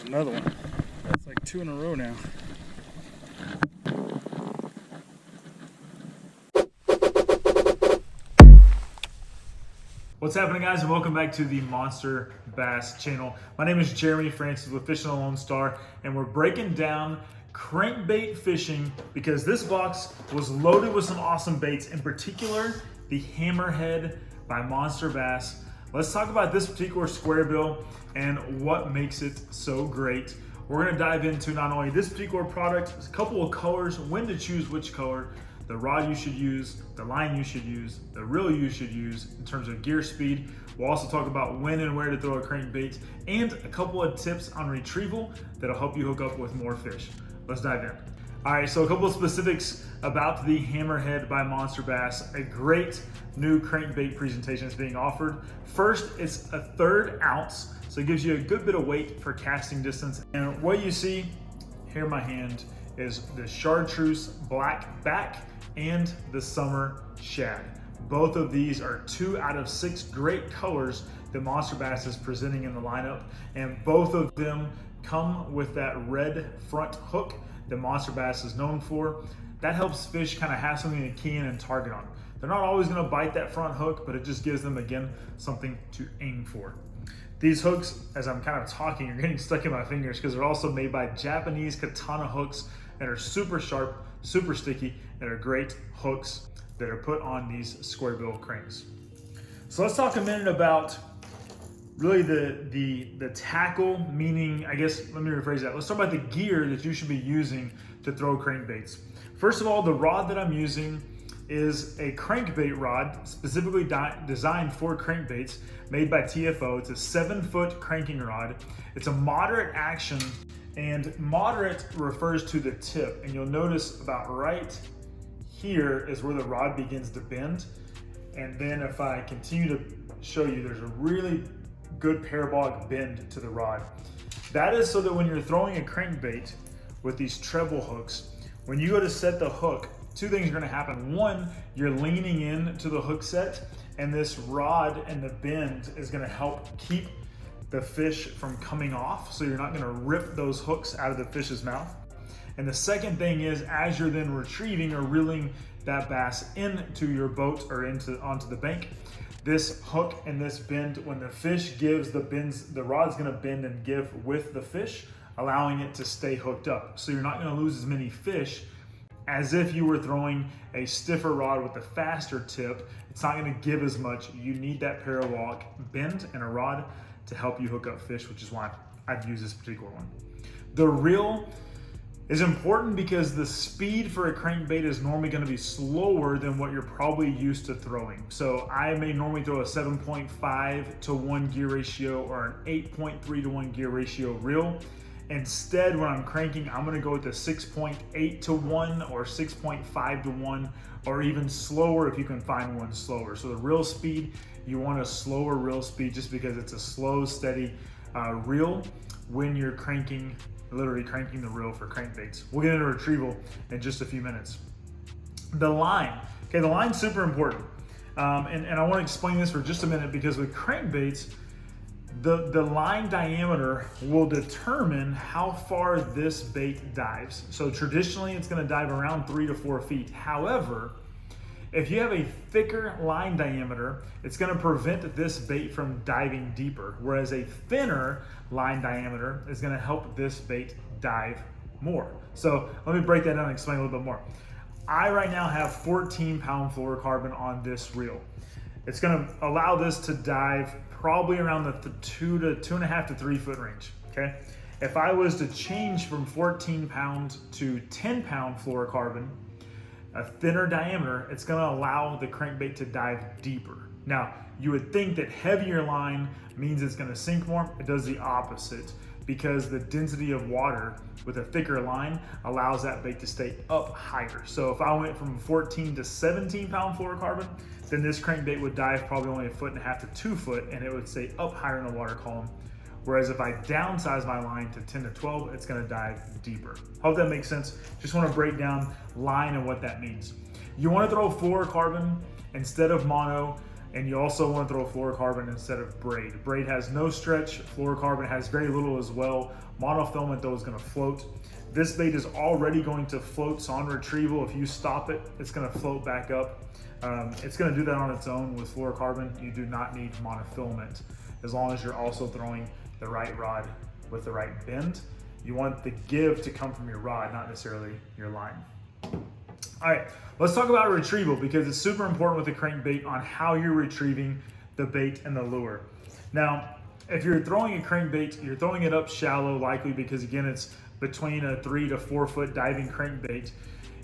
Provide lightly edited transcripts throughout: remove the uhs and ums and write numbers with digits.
Another one. That's like 2 in a row now. What's happening, guys, and welcome back to the Monster Bass channel. My name is Jeremy Francis with Fishing the Lone Star, and we're breaking down crankbait fishing because this box was loaded with some awesome baits, in particular the Hammerhead by Monsterbass. Let's talk about this particular square bill and what makes it so great. We're gonna dive into not only this particular product, a couple of colors, when to choose which color, the rod you should use, the line you should use, the reel you should use in terms of gear speed. We'll also talk about when and where to throw a crankbait and a couple of tips on retrieval that'll help you hook up with more fish. Let's dive in. All right, so a couple of specifics about the Hammerhead by Monsterbass. A great new crankbait presentation is being offered. First, it's a 1/3 ounce, so it gives you a good bit of weight for casting distance. And what you see here in my hand is the chartreuse black back and the summer shad. Both of these are 2 out of 6 great colors that Monsterbass is presenting in the lineup, and both of them come with that red front hook that Monsterbass is known for. That helps fish kind of have something to key in and target on. They're not always going to bite that front hook, but it just gives them, again, something to aim for. These hooks, as I'm kind of talking, are getting stuck in my fingers because they're also made by Japanese katana hooks and are super sharp, super sticky, and are great hooks that are put on these square bill cranks. So let's talk a minute about really the tackle, meaning, I guess, let me rephrase that. Let's talk about the gear that you should be using to throw crankbaits. First of all, the rod that I'm using is a crankbait rod specifically designed for crankbaits, made by TFO. It's a 7-foot cranking rod. It's a moderate action, and moderate refers to the tip. And you'll notice about right here is where the rod begins to bend. And then if I continue to show you, there's a really good parabolic bend to the rod. That is so that when you're throwing a crankbait with these treble hooks, when you go to set the hook, 2 things are gonna happen. One, you're leaning in to the hook set, and this rod and the bend is gonna help keep the fish from coming off, so you're not gonna rip those hooks out of the fish's mouth. And the second thing is, as you're then retrieving or reeling that bass into your boat or onto the bank, this hook and this bend, when the fish gives the bends, the rod's gonna bend and give with the fish, allowing it to stay hooked up. So you're not gonna lose as many fish as if you were throwing a stiffer rod with a faster tip. It's not gonna give as much. You need that parabolic bend and a rod to help you hook up fish, which is why I've used this particular one. The reel is important because the speed for a crankbait is normally gonna be slower than what you're probably used to throwing. So I may normally throw a 7.5 to 1 gear ratio or an 8.3 to 1 gear ratio reel. Instead, when I'm cranking, I'm gonna go with the 6.8 to 1 or 6.5 to 1, or even slower if you can find one slower. So the reel speed, you want a slower reel speed just because it's a slow, steady reel when you're cranking, literally cranking the reel for crankbaits. We'll get into retrieval in just a few minutes. The line, okay, the line's super important. And I wanna explain this for just a minute because with crankbaits, the line diameter will determine how far this bait dives. So traditionally it's gonna dive around 3 to 4 feet. However, if you have a thicker line diameter, it's gonna prevent this bait from diving deeper, whereas a thinner line diameter is gonna help this bait dive more. So let me break that down and explain a little bit more. I right now have 14-pound fluorocarbon on this reel. It's gonna allow this to dive probably around the 2.5 to 3 foot range, okay? If I was to change from 14-pound to 10-pound fluorocarbon, a thinner diameter, it's gonna allow the crankbait to dive deeper. Now, you would think that heavier line means it's gonna sink more. It does the opposite because the density of water with a thicker line allows that bait to stay up higher. So if I went from 14 to 17-pound fluorocarbon, then this crankbait would dive probably only 1.5 to 2 foot, and it would stay up higher in the water column. Whereas if I downsize my line to 10 to 12, it's gonna dive deeper. Hope that makes sense. Just wanna break down line and what that means. You wanna throw fluorocarbon instead of mono And you also want to throw fluorocarbon instead of braid. Braid has no stretch, fluorocarbon has very little as well. Monofilament though is going to float. This bait is already going to float, so on retrieval, if you stop it, it's going to float back up. It's going to do that on its own with fluorocarbon. You do not need monofilament, as long as you're also throwing the right rod with the right bend. You want the give to come from your rod, not necessarily your line. All right, let's talk about retrieval, because it's super important with the crankbait on how you're retrieving the bait and the lure. Now, if you're throwing a crankbait, you're throwing it up shallow, likely because again, it's between a 3 to 4 foot diving crankbait.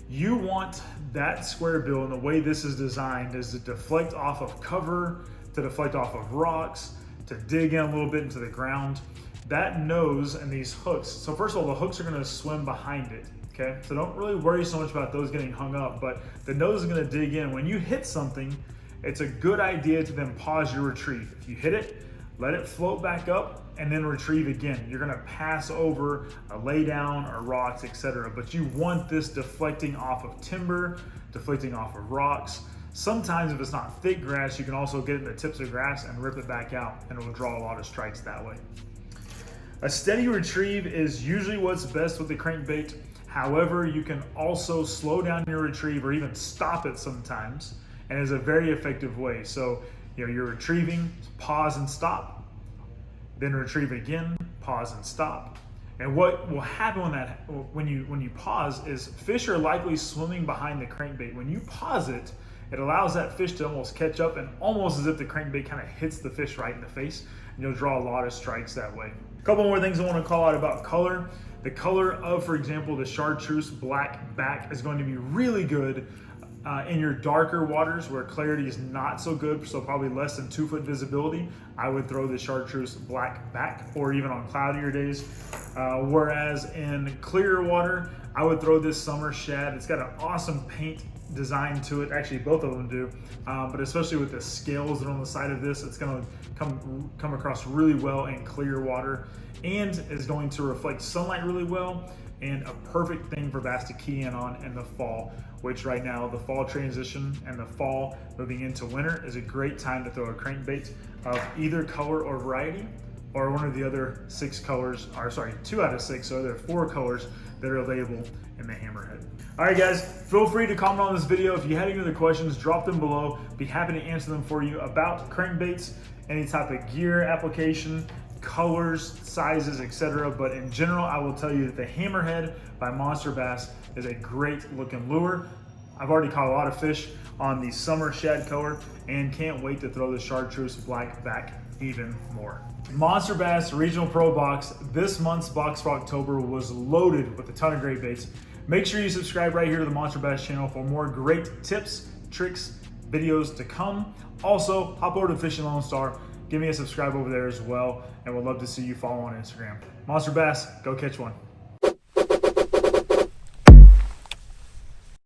You want that square bill, and the way this is designed is to deflect off of cover, to deflect off of rocks, to dig in a little bit into the ground. That nose and these hooks, so first of all, the hooks are gonna swim behind it, okay? So don't really worry so much about those getting hung up, but the nose is gonna dig in. When you hit something, it's a good idea to then pause your retrieve. If you hit it, let it float back up and then retrieve again. You're gonna pass over a lay down or rocks, etc. But you want this deflecting off of timber, deflecting off of rocks. Sometimes if it's not thick grass, you can also get it in the tips of grass and rip it back out, and it will draw a lot of strikes that way. A steady retrieve is usually what's best with the crankbait. However, you can also slow down your retrieve or even stop it sometimes, and it's a very effective way. So, you're retrieving, pause and stop, then retrieve again, pause and stop. And what will happen when you pause is fish are likely swimming behind the crankbait. When you pause it, it allows that fish to almost catch up, and almost as if the crankbait kind of hits the fish right in the face, and you'll draw a lot of strikes that way. A couple more things I want to call out about color. The color of, for example, the chartreuse black back is going to be really good in your darker waters where clarity is not so good, so probably less than 2 foot visibility. I would throw the chartreuse black back, or even on cloudier days. Whereas in clearer water, I would throw this summer shad. It's got an awesome paint design to it. Actually, both of them do, but especially with the scales that are on the side of this, it's going to come across really well in clear water, and is going to reflect sunlight really well, and a perfect thing for bass to key in on in the fall, which right now, the fall transition and the fall moving into winter is a great time to throw a crankbait of either color or variety, or one of the other 6 colors, or sorry, 2 out of 6, so there are 4 colors that are available in the Hammerhead. All right, guys, feel free to comment on this video. If you had any other questions, drop them below. Be happy to answer them for you about crankbaits, any type of gear application, colors, sizes, etc. But in general, I will tell you that the Hammerhead by Monsterbass is a great looking lure. I've already caught a lot of fish on the summer shad color, and can't wait to throw the chartreuse black back even more. Monsterbass Regional Pro Box, this month's box for October was loaded with a ton of great baits. Make sure you subscribe right here to the Monsterbass channel for more great tips, tricks, videos to come. Also, hop over to Fishing Lone Star, give me a subscribe over there as well, and we'd love to see you follow on Instagram. Monsterbass, go catch one.